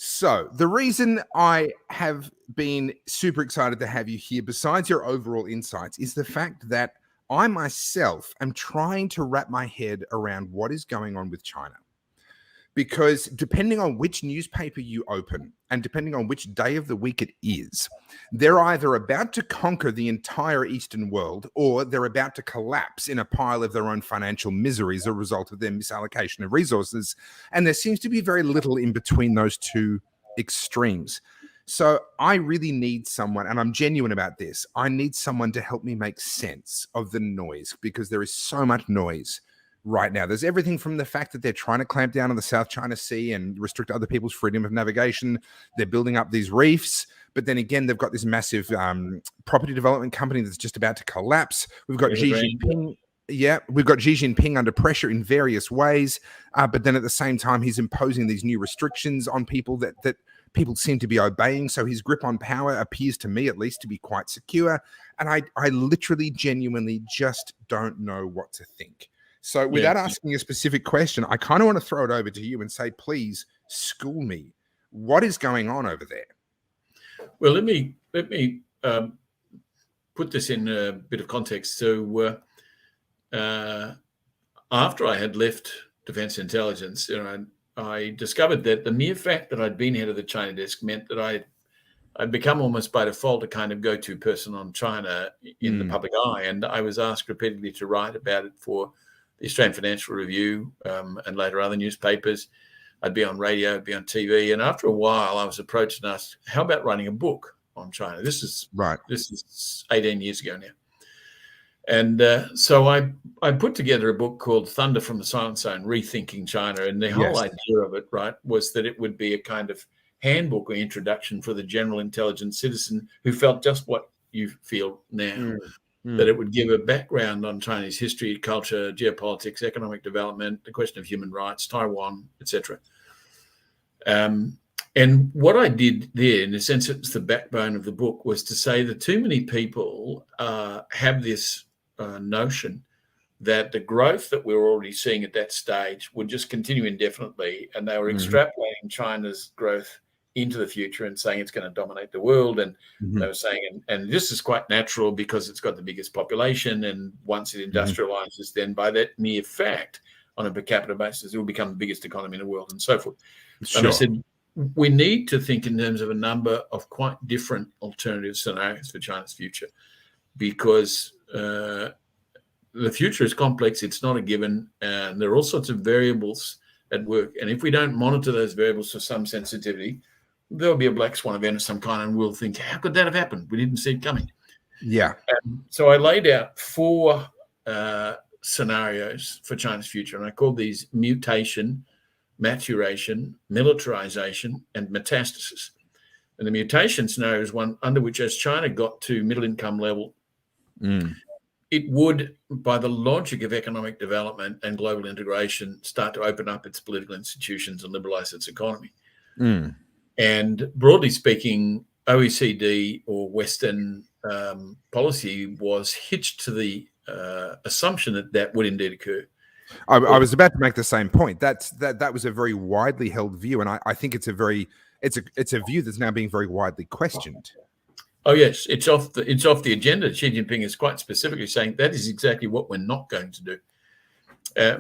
So the reason I have been super excited to have you here, besides your overall insights, is the fact that I myself am trying to wrap my head around what is going on with China. Because depending on which newspaper you open and depending on which day of the week it is, they're either about to conquer the entire Eastern world or they're about to collapse in a pile of their own financial misery as a result of their misallocation of resources. And there seems to be very little in between those two extremes. So I really need someone, and I'm genuine about this, I need someone to help me make sense of the noise, because there is so much noise right now. There's everything from the fact that they're trying to clamp down on the South China Sea and restrict other people's freedom of navigation. They're building up these reefs, but then again, they've got this massive property development company that's just about to collapse. We've got Xi Jinping. Yeah, we've got Xi Jinping under pressure in various ways, but then at the same time, he's imposing these new restrictions on people that people seem to be obeying. So his grip on power appears to me, at least, to be quite secure. And I literally, genuinely just don't know what to think. So without asking a specific question, I kind of want to throw it over to you and say, please school me. What is going on over there? Well, let me put this in a bit of context. So after I had left Defence Intelligence, I discovered that the mere fact that I'd been head of the China desk meant that I'd become almost by default a kind of go-to person on China in the public eye. And I was asked repeatedly to write about it for the Australian Financial Review and later other newspapers. I'd be on radio, I'd be on TV. And after a while, I was approached and asked, how about writing a book on China? This is 18 years ago now. And so I put together a book called Thunder from the Silent Zone, Rethinking China. And the whole idea of it, right, was that it would be a kind of handbook or introduction for the general intelligent citizen who felt just what you feel now. That it would give a background on Chinese history, culture, geopolitics, economic development, the question of human rights, Taiwan, etc. And what I did there, in a sense, it's the backbone of the book, was to say that too many people have this notion that the growth that we're already seeing at that stage would just continue indefinitely, and they were extrapolating China's growth into the future and saying it's going to dominate the world. And they were saying, and this is quite natural because it's got the biggest population, and once it industrializes, then by that mere fact, on a per capita basis, it will become the biggest economy in the world, and so forth. And I said, we need to think in terms of a number of quite different alternative scenarios for China's future, because the future is complex. It's not a given, and there are all sorts of variables at work. And if we don't monitor those variables for some sensitivity, there'll be a black swan event of some kind, and we'll think, how could that have happened? We didn't see it coming. Yeah. So I laid out 4 scenarios for China's future, and I called these mutation, maturation, militarization, and metastasis. And the mutation scenario is one under which, as China got to middle income level, it would, by the logic of economic development and global integration, start to open up its political institutions and liberalize its economy. And broadly speaking, OECD or Western policy was hitched to the assumption that that would indeed occur. I was about to make the same point. That was a very widely held view, and I think it's a view that's now being very widely questioned. Oh yes, it's off the agenda. Xi Jinping is quite specifically saying that is exactly what we're not going to do.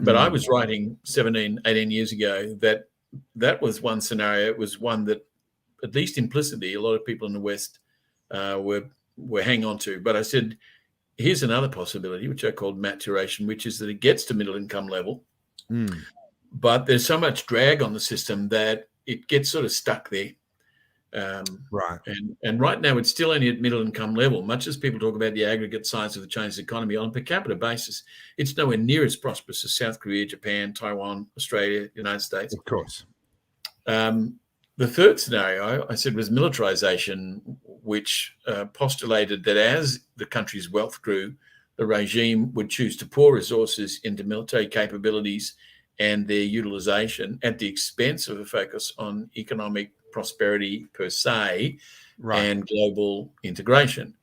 But I was writing 17, 18 years ago that was one scenario. It was one that, at least implicitly, a lot of people in the West were hanging on to. But I said, here's another possibility, which I called maturation, which is that it gets to middle income level, but there's so much drag on the system that it gets sort of stuck there. Right. And right now it's still only at middle income level. Much as people talk about the aggregate size of the Chinese economy, on a per capita basis, it's nowhere near as prosperous as South Korea, Japan, Taiwan, Australia, United States. Of course. The third scenario I said was militarization, which postulated that as the country's wealth grew, the regime would choose to pour resources into military capabilities and their utilization at the expense of a focus on economic prosperity per se, and global integration.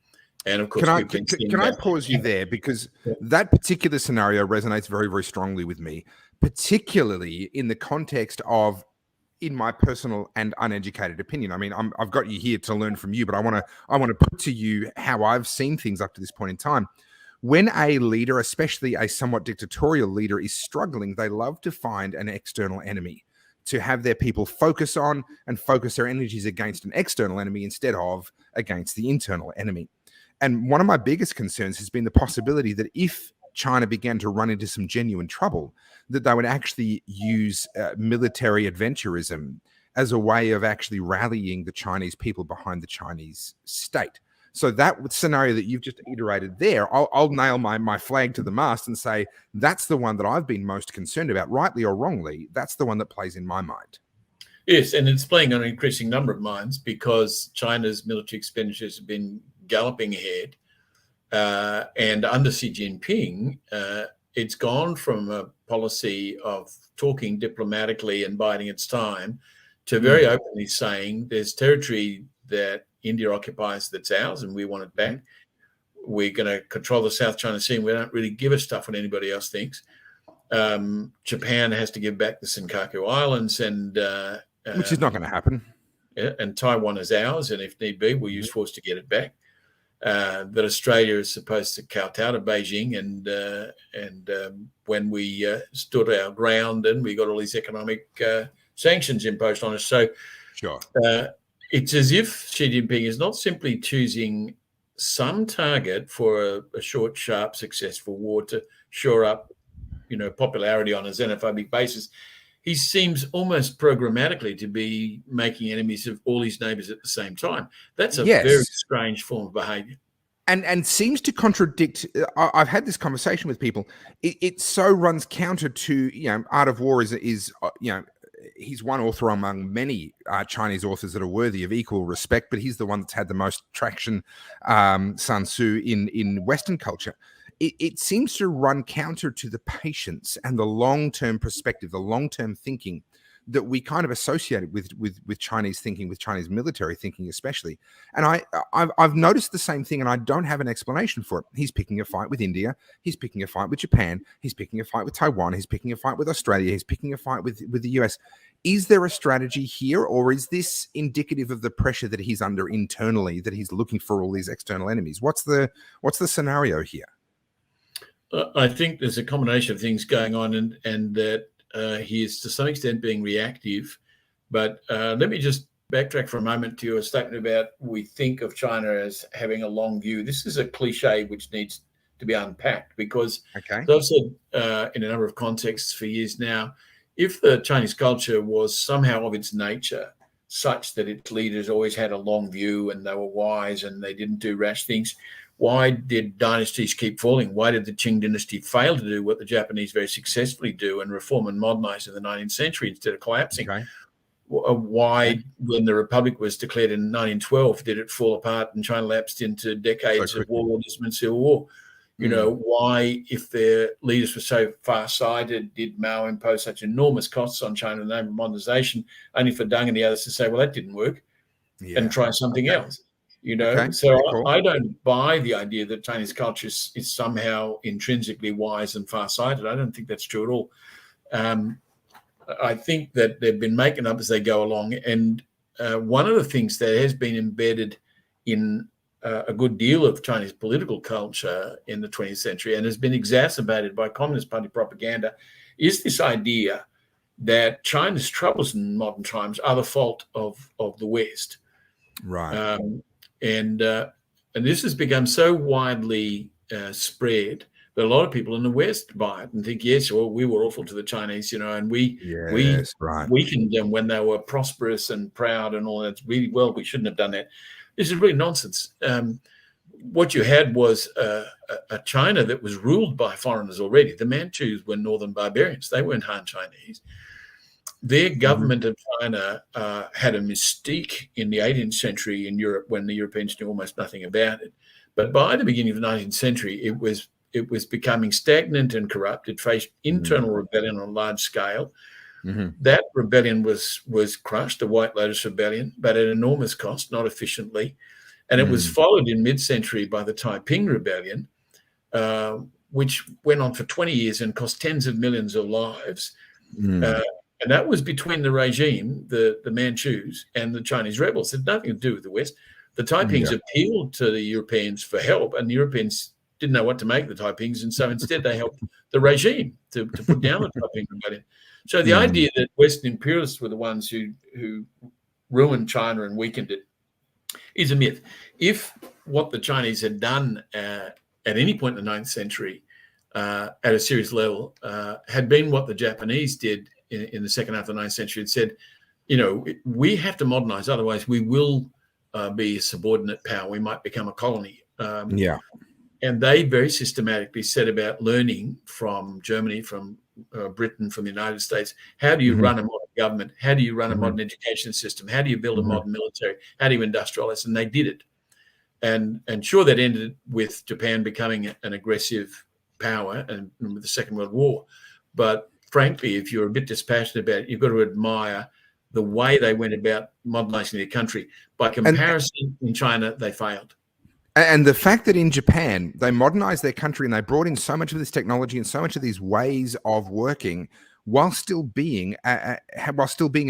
And of course, can I pause you there, because that particular scenario resonates very, very strongly with me, particularly in the context of in my personal and uneducated opinion, I mean, I've got you here to learn from you, but I want to put to you how I've seen things up to this point in time. When a leader, especially a somewhat dictatorial leader, is struggling, they love to find an external enemy to have their people focus on and focus their energies against an external enemy instead of against the internal enemy. And one of my biggest concerns has been the possibility that if China began to run into some genuine trouble, that they would actually use military adventurism as a way of actually rallying the Chinese people behind the Chinese state. So that scenario that you've just iterated there, I'll nail my flag to the mast and say that's the one that I've been most concerned about, rightly or wrongly. That's the one that plays in my mind. Yes, and it's playing on an increasing number of minds because China's military expenditures have been galloping ahead. And under Xi Jinping, it's gone from a policy of talking diplomatically and biding its time to very openly saying there's territory that India occupies that's ours and we want it back. We're going to control the South China Sea and we don't really give a stuff what anybody else thinks. Japan has to give back the Senkaku Islands and which is not going to happen. Yeah, and Taiwan is ours, and if need be, we'll use force to get it back. That Australia is supposed to kowtow to Beijing, and when we stood our ground and we got all these economic sanctions imposed on us. So sure. It's as if Xi Jinping is not simply choosing some target for a short, sharp, successful war to shore up, popularity on a xenophobic basis. He seems almost programmatically to be making enemies of all his neighbors at the same time. That's a very strange form of behavior. And seems to contradict. I've had this conversation with people. It so runs counter to, Art of War is he's one author among many Chinese authors that are worthy of equal respect, but he's the one that's had the most traction, Sun Tzu, in Western culture. It seems to run counter to the patience and the long-term perspective, the long-term thinking that we kind of associated with Chinese thinking, with Chinese military thinking especially. And I've noticed the same thing, and I don't have an explanation for it. He's picking a fight with India. He's picking a fight with Japan. He's picking a fight with Taiwan. He's picking a fight with Australia. He's picking a fight with the US. Is there a strategy here, or is this indicative of the pressure that he's under internally, that he's looking for all these external enemies? What's the scenario here? I think there's a combination of things going on, and that he is to some extent being reactive. But let me just backtrack for a moment to your statement about we think of China as having a long view. This is a cliche which needs to be unpacked because, as I've said in a number of contexts for years now, if the Chinese culture was somehow of its nature such that its leaders always had a long view and they were wise and they didn't do rash things, why did dynasties keep falling? Why did the Qing dynasty fail to do what the Japanese very successfully do and reform and modernize in the 19th century instead of collapsing? Why, when the Republic was declared in 1912, did it fall apart and China lapsed into decades of warlordism and civil war? Why, if their leaders were so far-sighted, did Mao impose such enormous costs on China in the name of modernization, only for Deng and the others to say, well, that didn't work, and try something else? I don't buy the idea that Chinese culture is somehow intrinsically wise and far-sighted. I don't think that's true at all. I think that they've been making up as they go along. And one of the things that has been embedded in a good deal of Chinese political culture in the 20th century and has been exacerbated by Communist Party propaganda is this idea that China's troubles in modern times are the fault of the West. Right. And this has become so widely spread that a lot of people in the West buy it and think, yes, well, we were awful to the Chinese, and we weakened them when they were prosperous and proud and all that. Really, well, we shouldn't have done that. This is really nonsense. What you had was a China that was ruled by foreigners already. The Manchus were northern barbarians. They weren't Han Chinese. Their government of China had a mystique in the 18th century in Europe when the Europeans knew almost nothing about it. But by the beginning of the 19th century, it was becoming stagnant and corrupt. It faced internal rebellion on a large scale. That rebellion was crushed, the White Lotus Rebellion, but at enormous cost, not efficiently. And it was followed in mid-century by the Taiping Rebellion, which went on for 20 years and cost tens of millions of lives. And that was between the regime, the Manchus, and the Chinese rebels. It had nothing to do with the West. The Taipings appealed to the Europeans for help, and the Europeans didn't know what to make of the Taipings, and so instead they helped the regime to put down the Taiping rebellion. So the idea that Western imperialists were the ones who ruined China and weakened it is a myth. If what the Chinese had done at any point in the 9th century at a serious level had been what the Japanese did in the second half of the 9th century, it said, we have to modernize, otherwise we will be a subordinate power. We might become a colony. And they very systematically set about learning from Germany, from Britain, from the United States. How do you run a modern government? How do you run a modern education system? How do you build a modern military? How do you industrialize? And they did it. And sure, that ended with Japan becoming an aggressive power and with the Second World War. But frankly, if you're a bit dispassionate about it, you've got to admire the way they went about modernizing their country. By comparison, in China, they failed. And the fact that in Japan, they modernized their country and they brought in so much of this technology and so much of these ways of working while still being an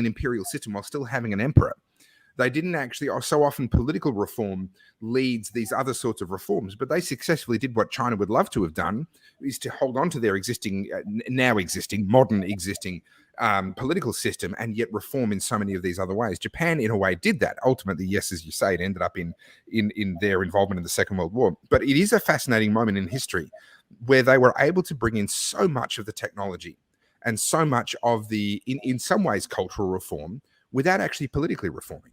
imperial system, while still having an emperor. They didn't actually, so often political reform leads these other sorts of reforms, but they successfully did what China would love to have done, is to hold on to their modern existing political system and yet reform in so many of these other ways. Japan, in a way, did that. Ultimately, yes, as you say, it ended up in their involvement in the Second World War. But it is a fascinating moment in history where they were able to bring in so much of the technology and so much of the, in some ways, cultural reform without actually politically reforming.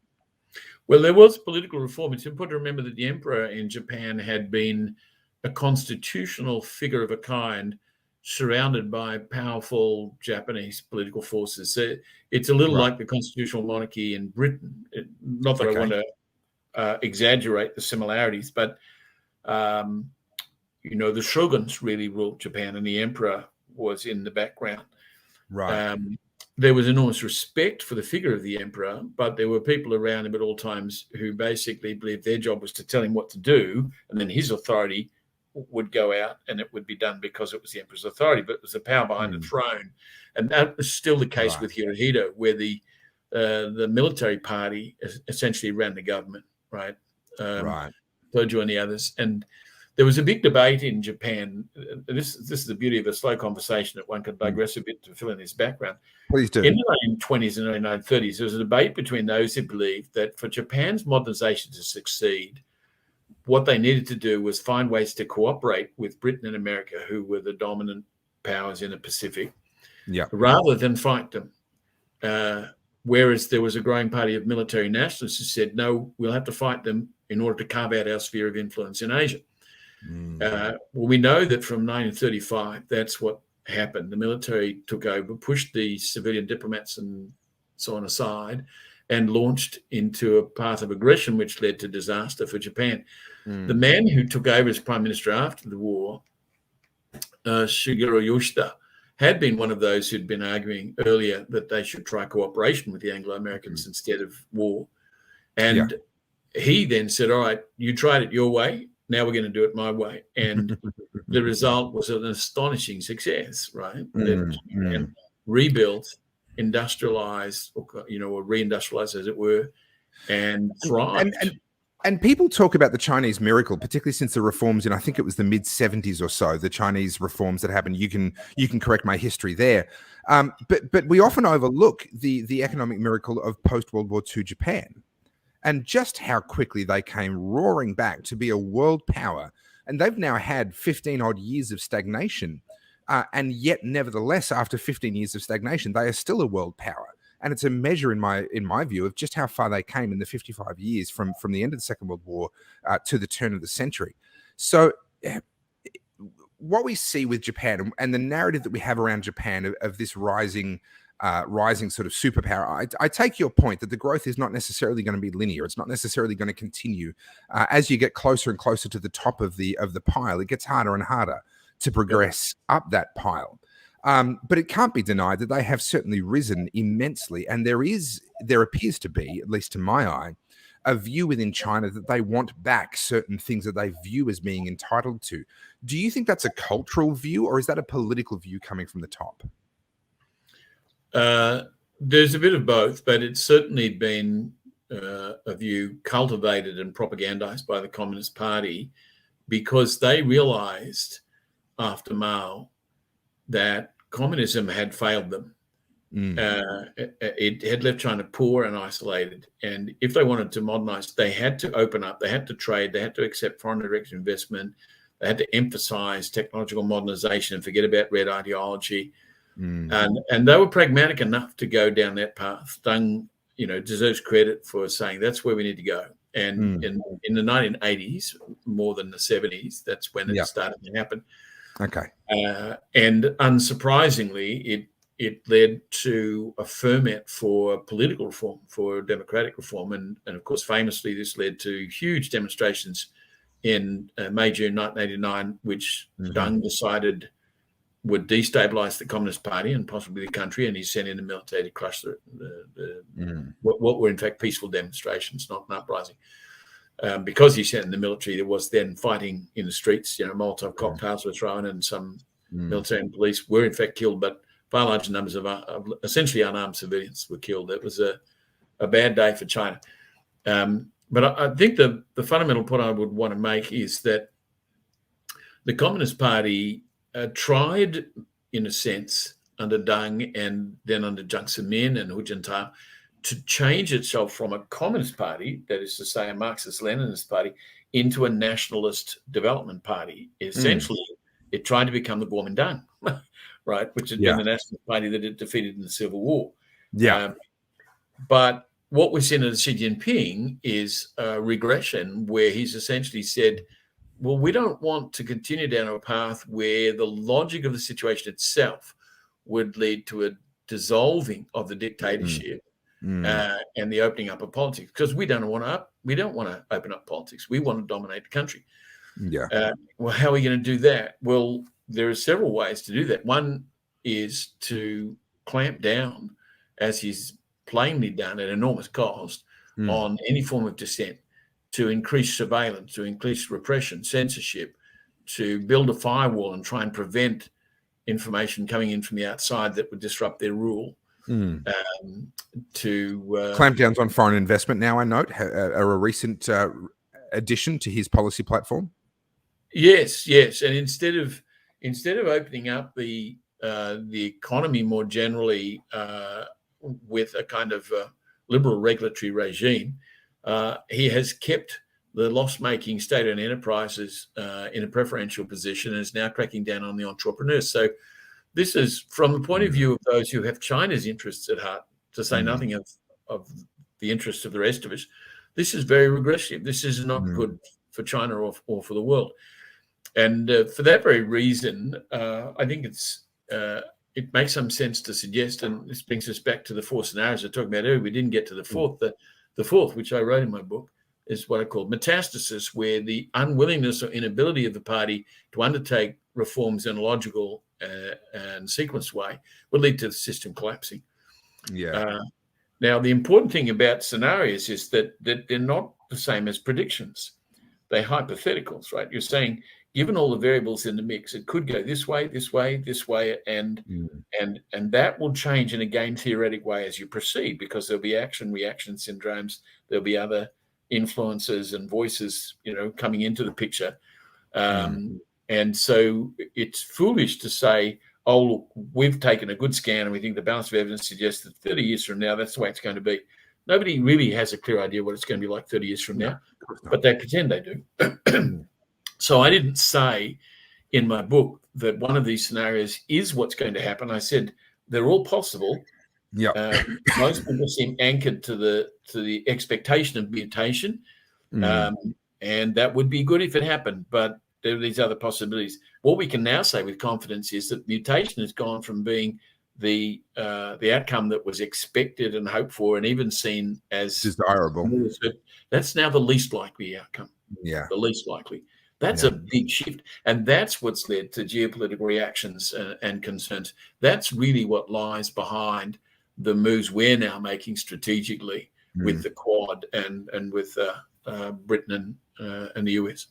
Well, there was political reform. It's important to remember that the emperor in Japan had been a constitutional figure of a kind, surrounded by powerful Japanese political forces. So it's a little like the constitutional monarchy in Britain. Not that I want to exaggerate the similarities, but the shoguns really ruled Japan, and the emperor was in the background. Right. There was enormous respect for the figure of the emperor, but there were people around him at all times who basically believed their job was to tell him what to do, and then his authority would go out and it would be done because it was the emperor's authority, but it was the power behind the throne. And that was still the case with Hirohito, where the military party essentially ran the government, right? Tojo and the others. And there was a big debate in Japan. This is the beauty of a slow conversation that one could digress a bit to fill in this background. Please do. In the 1920s and early 1930s, there was a debate between those who believed that for Japan's modernization to succeed, what they needed to do was find ways to cooperate with Britain and America, who were the dominant powers in the Pacific, rather than fight them. Whereas there was a growing party of military nationalists who said, no, we'll have to fight them in order to carve out our sphere of influence in Asia. Well, we know that from 1935, that's what happened. The military took over, pushed the civilian diplomats and so on aside, and launched into a path of aggression, which led to disaster for Japan. The man who took over as prime minister after the war, Shigeru Yoshida, had been one of those who'd been arguing earlier that they should try cooperation with the Anglo-Americans instead of war. And he then said, all right, you tried it your way. Now we're going to do it my way. And the result was an astonishing success, right? And rebuilt, industrialized, or reindustrialized, as it were, and thrived. And people talk about the Chinese miracle, particularly since the reforms in, I think it was the mid-70s or so, the Chinese reforms that happened. You can correct my history there. But we often overlook the economic miracle of post-World War II Japan, and just how quickly they came roaring back to be a world power. And they've now had 15 odd years of stagnation. And yet, nevertheless, after 15 years of stagnation, they are still a world power. And it's a measure, in my view, of just how far they came in the 55 years from the end of the Second World War to the turn of the century. So what we see with Japan and the narrative that we have around Japan of this rising sort of superpower, I take your point that the growth is not necessarily going to be linear. It's not necessarily going to continue. As you get closer and closer to the top of the pile, it gets harder and harder to progress up that pile. But it can't be denied that they have certainly risen immensely. And there appears to be, at least to my eye, a view within China that they want back certain things that they view as being entitled to. Do you think that's a cultural view, or is that a political view coming from the top? There's a bit of both, but it's certainly been a view cultivated and propagandized by the Communist Party because they realized after Mao that communism had failed them. It had left China poor and isolated. And if they wanted to modernize, they had to open up, they had to trade, they had to accept foreign direct investment, they had to emphasize technological modernization and forget about red ideology. And they were pragmatic enough to go down that path. Deng, deserves credit for saying that's where we need to go. And in the 1980s, more than the 70s, that's when it started to happen. Okay. And unsurprisingly, it led to a ferment for political reform, for democratic reform. And of course, famously, this led to huge demonstrations in May, June 1989, which Deng decided would destabilize the Communist Party and possibly the country, and he sent in the military to crush what were in fact peaceful demonstrations, not an uprising. Because he sent in the military, there was then fighting in the streets. Molotov cocktails were thrown, and some military and police were in fact killed, but far larger numbers of essentially unarmed civilians were killed. It was a bad day for China. But I think the fundamental point I would want to make is that the Communist Party tried, in a sense, under Deng and then under Jiang Zemin and Hu Jintao, to change itself from a communist party, that is to say a Marxist-Leninist party, into a nationalist development party. Essentially, it tried to become the Kuomintang, right, which had been the nationalist party that it defeated in the Civil War. But what we've seen in Xi Jinping is a regression where he's essentially said, well, we don't want to continue down a path where the logic of the situation itself would lead to a dissolving of the dictatorship and the opening up of politics, because we don't want to open up politics. We want to dominate the country. Well, how are we going to do that? Well, there are several ways to do that. One is to clamp down, as he's plainly done at enormous cost, on any form of dissent, to increase surveillance, to increase repression, censorship, to build a firewall and try and prevent information coming in from the outside that would disrupt their rule. Clampdowns on foreign investment now, I note, are a recent addition to his policy platform. Yes. And instead of opening up the economy more generally with a kind of liberal regulatory regime, he has kept the loss-making state-owned enterprises in a preferential position and is now cracking down on the entrepreneurs. So this is, from the point of view of those who have China's interests at heart, to say nothing of the interests of the rest of us, this is very regressive. This is not good for China or for the world. And for that very reason, I think it makes some sense to suggest, and this brings us back to the four scenarios I talked about earlier. We didn't get to the fourth. The fourth, which I wrote in my book, is what I call metastasis, where the unwillingness or inability of the party to undertake reforms in a logical and sequenced way would lead to the system collapsing. Now, the important thing about scenarios is that they're not the same as predictions. They're hypotheticals, right? You're saying, given all the variables in the mix, it could go this way, this way, this way, and that will change in a game theoretic way as you proceed, because there'll be action-reaction syndromes, there'll be other influences and voices, coming into the picture, and so it's foolish to say, oh, look, we've taken a good scan and we think the balance of evidence suggests that 30 years from now, that's the way it's going to be. Nobody really has a clear idea what it's going to be like 30 years from now, but they pretend they do. So I didn't say in my book that one of these scenarios is what's going to happen. I said they're all possible. Most people seem anchored to the expectation of mutation, and that would be good if it happened. But there are these other possibilities. What we can now say with confidence is that mutation has gone from being the outcome that was expected and hoped for, and even seen as desirable. That's now the least likely outcome. The least likely. That's a big shift. And that's what's led to geopolitical reactions and concerns. That's really what lies behind the moves we're now making strategically with the Quad and with Britain and the US.